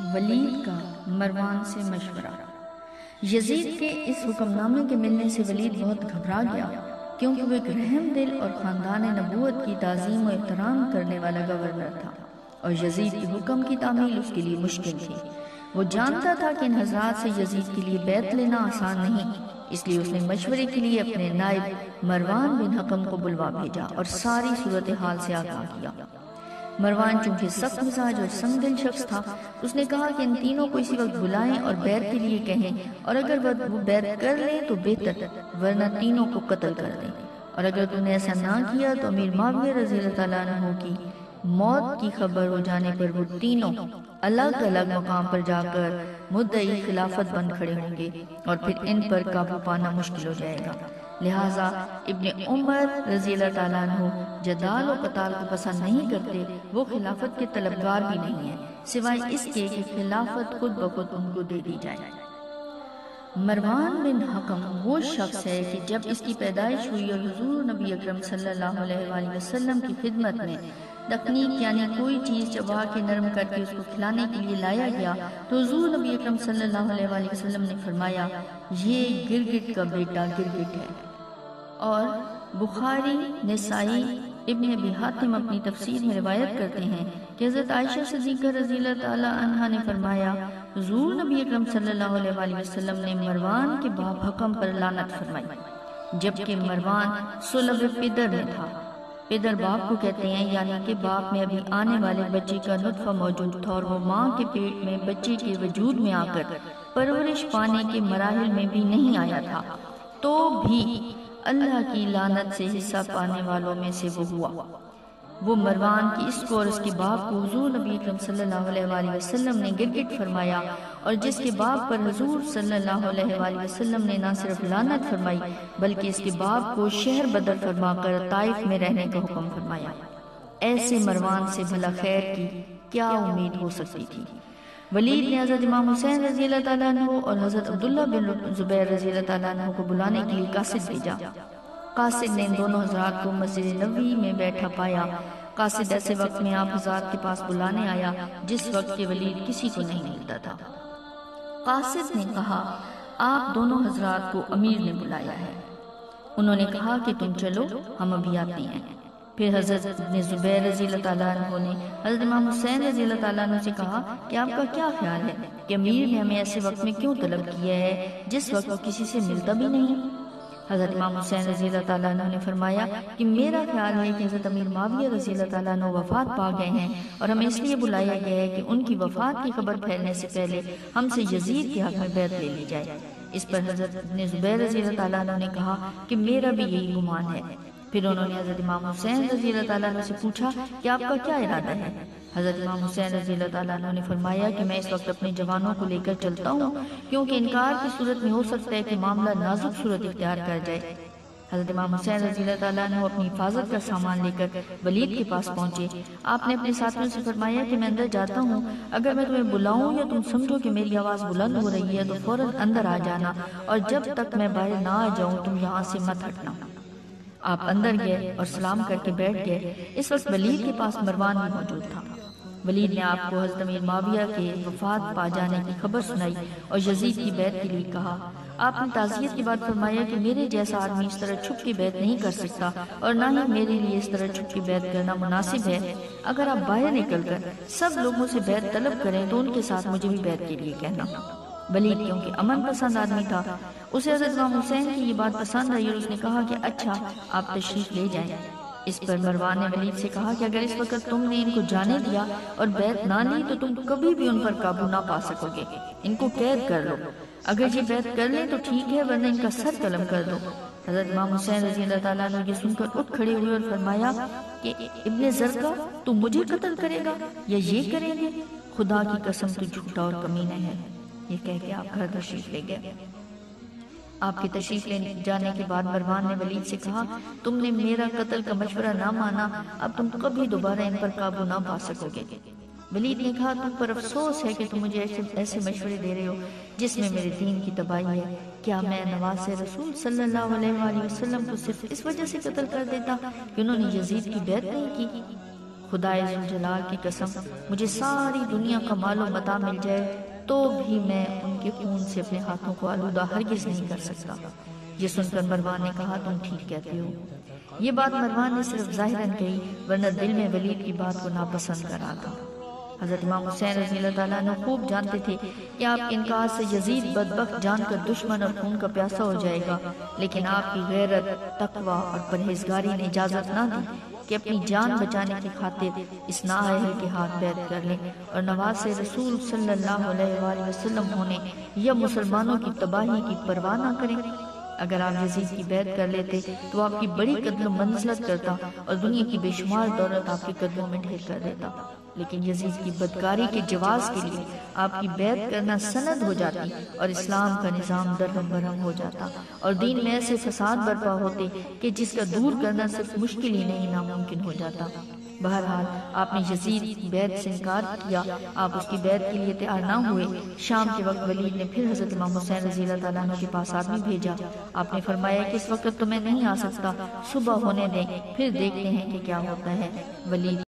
ولید کا مروان سے مشورہ۔ یزید کے اس حکم نامے کے ملنے سے ولید بہت گھبرا گیا، کیونکہ وہ ایک رحم دل اور خاندان نبوت کی تعظیم و احترام کرنے والا گورنر تھا، اور یزید کے حکم کی تعمیل اس کے لیے مشکل تھی۔ وہ جانتا تھا کہ ان حضرات سے یزید کے لیے بیعت لینا آسان نہیں، اس لیے اس نے مشورے کے لیے اپنے نائب مروان بن حکم کو بلوا بھیجا اور ساری صورتحال سے آگاہ کیا۔ مروان چونکہ سخت مزاج اور سنگ دل شخص تھا، اس نے کہا کہ ان تینوں کو اسی وقت بلائیں اور بیعت کے لیے کہیں، اور اگر وہ بیعت کر لیں تو بہتر، ورنہ تینوں کو قتل کر دیں، اور اگر تم نے ایسا نہ کیا تو امیر معاویہ رضی اللہ تعالیٰ عنہ کی موت کی خبر ہو جانے پر وہ تینوں الگ الگ مقام پر جا کر مدعی خلافت بن کھڑے ہوں گے، اور پھر ان پر قابو پانا مشکل ہو جائے گا۔ لہٰذا ابن عمر رضی اللہ تعالیٰ عنہ جدال و قتال کو پسند نہیں کرتے، وہ خلافت کے طلبگار بھی نہیں ہیں، سوائے اس کے کہ خلافت خود بخود ان کو دے دی جائے۔ مروان بن حکم وہ شخص ہے کہ جب اس کی پیدائش ہوئی اور حضور نبی اکرم صلی اللہ علیہ وآلہ وسلم کی خدمت میں تکنیک یعنی کوئی چیز چبا کے نرم کر کے اس کو کھلانے کے لیے لایا گیا، تو حضور نبی اکرم صلی اللہ علیہ وآلہ وسلم نے فرمایا، یہ گرگٹ کا بیٹا گرگٹ ہے۔ اور بخاری، نسائی، ابن ابی حاتم اپنی تفسیر میں روایت کرتے ہیں کہ حضرت عائشہ صدیقہ رضی اللہ تعالی عنہا نے فرمایا، حضور نبی اکرم صلی اللہ علیہ وآلہ وسلم نے مروان کے باپ حکم پر لعنت فرمائی، جبکہ مروان صلب پدر میں تھا۔ پدر باپ کو کہتے ہیں، یعنی کہ باپ میں ابھی آنے والے بچے کا نطفہ موجود تھا، اور وہ ماں کے پیٹ میں بچے کے وجود میں آ کر پرورش پانے کے مراحل میں بھی نہیں آیا تھا، تو بھی اللہ کی لعنت سے حصہ پانے والوں میں سے وہ ہوا۔ وہ مروان کی اس کو اور اس کے باپ کو حضور نبی اکرم صلی اللہ علیہ وآلہ وسلم نے گرگٹ فرمایا، اور جس کے باپ پر حضور صلی اللہ علیہ وآلہ وسلم نے نہ صرف لعنت فرمائی بلکہ اس کے باپ کو شہر بدر فرما کر طائف میں رہنے کا حکم فرمایا۔ ایسے مروان سے بھلا خیر کی کیا امید ہو سکتی تھی؟ ولید نے حضرت امام حسین رضی اللہ تعالیٰ عنہ اور حضرت عبداللہ بن زبیر رضی اللہ تعالیٰ عنہ کو بلانے کے لیے قاصد بھیجا۔ قاصد نے ان دونوں حضرات کو مسجد نبوی میں بیٹھا پایا۔ قاصد ایسے وقت میں آپ حضرات کے پاس بلانے آیا جس وقت کے ولید کسی کو نہیں ملتا تھا۔ قاصد نے کہا، آپ دونوں حضرات کو امیر نے بلایا ہے۔ انہوں نے کہا کہ تم چلو، ہم ابھی آتے ہیں۔ پھر حضرت ابن زبیر رضی اللہ تعالیٰ عنہ نے حضرت امام حسین رضی اللہ تعالیٰ عنہ سے کہا کہ آپ کا کیا خیال ہے کہ امیر نے ہمیں ایسے وقت میں کیوں طلب کیا ہے جس وقت وہ کسی سے ملتا بھی نہیں؟ حضرت امام حسین رضی اللہ تعالیٰ عنہ نے فرمایا کہ میرا خیال ہے کہ حضرت امیر معاویہ رضی اللہ تعالیٰ عنہ وفات پا گئے ہیں، اور ہمیں اس لیے بلایا گیا ہے کہ ان کی وفات کی خبر پھیلنے سے پہلے ہم سے یزید کے حق میں بیعت لے لی جائے۔ اس پر حضرت ابن زبیر رضی اللہ تعالیٰ عنہ نے کہا کہ میرا بھی یہی گمان ہے۔ پھر انہوں نے حضرت امام حسین رضی اللہ تعالیٰ عنہ سے پوچھا کہ آپ کا کیا ارادہ ہے؟ حضرت امام حسین رضی اللہ تعالیٰ عنہ نے فرمایا کہ میں اس وقت اپنے جوانوں کو لے کر چلتا ہوں، کیونکہ انکار کی صورت میں ہو سکتا ہے کہ معاملہ نازک صورت اختیار کر جائے۔ حضرت امام حسین رضی اللہ تعالیٰ عنہ اپنی حفاظت کا سامان لے کر ولید کے پاس پہنچے۔ آپ نے اپنے ساتھیوں سے فرمایا کہ میں اندر جاتا ہوں، اگر میں تمہیں بلاؤں یا تم سمجھو کہ میری آواز بلند ہو رہی ہے تو فوراً اندر آ جانا، اور جب تک میں باہر نہ آ جاؤں تم یہاں سے مت ہٹنا۔ آپ اندر گئے اور سلام کر کے بیٹھ گئے۔ اس وقت ولید کے پاس مروان بھی موجود تھا۔ ولید نے آپ کو حضرت امیر معاویہ کے وفات پا جانے کی خبر سنائی اور یزید کی بیعت کے لیے کہا۔ آپ نے تعزیت کے بعد فرمایا کہ میرے جیسا آدمی اس طرح چھپ کے بیعت نہیں کر سکتا، اور نہ ہی میرے لیے اس طرح چھپ کے بیعت کرنا مناسب ہے۔ اگر آپ باہر نکل کر سب لوگوں سے بیعت طلب کریں تو ان کے ساتھ مجھے بھی بیعت کے لیے کہنا۔ ولید کیونکہ امن پسند آدمی تھا، اسے حضرت امام حسین کی یہ بات پسند آئی اور اس نے کہا کہ اچھا، آپ تشریف لے جائیں۔ اس پر مروان نے ولید سے کہا کہ اگر اس وقت تم نے ان کو جانے دیا اور بیعت نہ لی تو تم کبھی بھی ان پر قابو نہ پا سکو گے، ان کو قید کر لو۔ اگر یہ بیعت کر لیں تو ٹھیک ہے، ورنہ ان کا سر قلم کر دو۔ حضرت امام حسین رضی اللہ تعالیٰ عنہ یہ سن کر اٹھ کھڑے ہوئے اور فرمایا کہ ابن زرقہ، تو مجھے قتل کرے گا یا یہ کریں گے؟ خدا کی قسم تو جھوٹا اور کمینہ ہے۔ یہ کہہ کے آپ گھر تشریف لے گئے۔ آپ کے تشریف لے جانے کے بعد مروان نے ولید سے کہا، تم نے میرا قتل کا مشورہ نہ مانا، اب تم کبھی دوبارہ ان پر قابو نہ پا سکو گے۔ ولید نے کہا، تم پر افسوس ہے کہ تم مجھے ایسے مشورے دے رہے ہو جس میں میرے دین کی تباہی ہے۔ کیا میں نواز رسول صلی اللہ علیہ وآلہ وسلم کو صرف اس وجہ سے قتل کر دیتا کہ انہوں نے یزید کی بیعت نہیں کی؟ خدائے ذوالجلال کی قسم، مجھے ساری دنیا کا مال و متاع مل جائے تو بھی میں ان کے خون سے اپنے ہاتھوں کو آلودہ ہرگز نہیں کر سکتا۔ یہ سن کر مروان نے کہا تم ٹھیک کہتے ہو۔ یہ بات مروان نے صرف ظاہراً کہی، ورنہ دل میں ولید کی بات کو ناپسند کر رہا تھا۔ حضرت امام حسین رضی اللہ تعالیٰ عنہ خوب جانتے تھے کہ آپ کے انکار سے یزید بدبخت جان کر دشمن اور خون کا پیاسا ہو جائے گا، لیکن آپ کی غیرت، تقوی اور پرہیزگاری نے اجازت نہ دی کہ اپنی جان بچانے کی خاطر اس نااہل کے ہاتھ بیعت کر لیں اور نواز رسول صلی اللہ علیہ وآلہ وسلم ہونے یا مسلمانوں کی تباہی کی پرواہ نہ کریں۔ اگر آپ یزید کی بیعت کر لیتے تو آپ کی بڑی قدر و منزلت کرتا اور دنیا کی بے شمار دولت آپ کے قدموں میں ڈھیر کر دیتا، لیکن یزید کی بدکاری کے جواز کے لیے آپ کی بیعت کرنا سند ہو جاتی اور اسلام کا نظام درہم برہم ہو جاتا اور دین میں ایسے فساد برپا ہوتے کہ جس کا دور کرنا صرف مشکل ہی نہیں ناممکن ہو جاتا۔ بہرحال آپ نے یزید کی بیعت سے انکار کیا، آپ اس کی بیعت کے لیے تیار نہ ہوئے۔ شام کے وقت ولید نے پھر حضرت امام حسین رضی اللہ تعالیٰ عنہ کے پاس آدمی بھیجا۔ آپ نے فرمایا کہ اس وقت تو میں نہیں آ سکتا، صبح ہونے دیں، پھر دیکھتے ہیں کہ کیا ہوتا ہے۔ ولید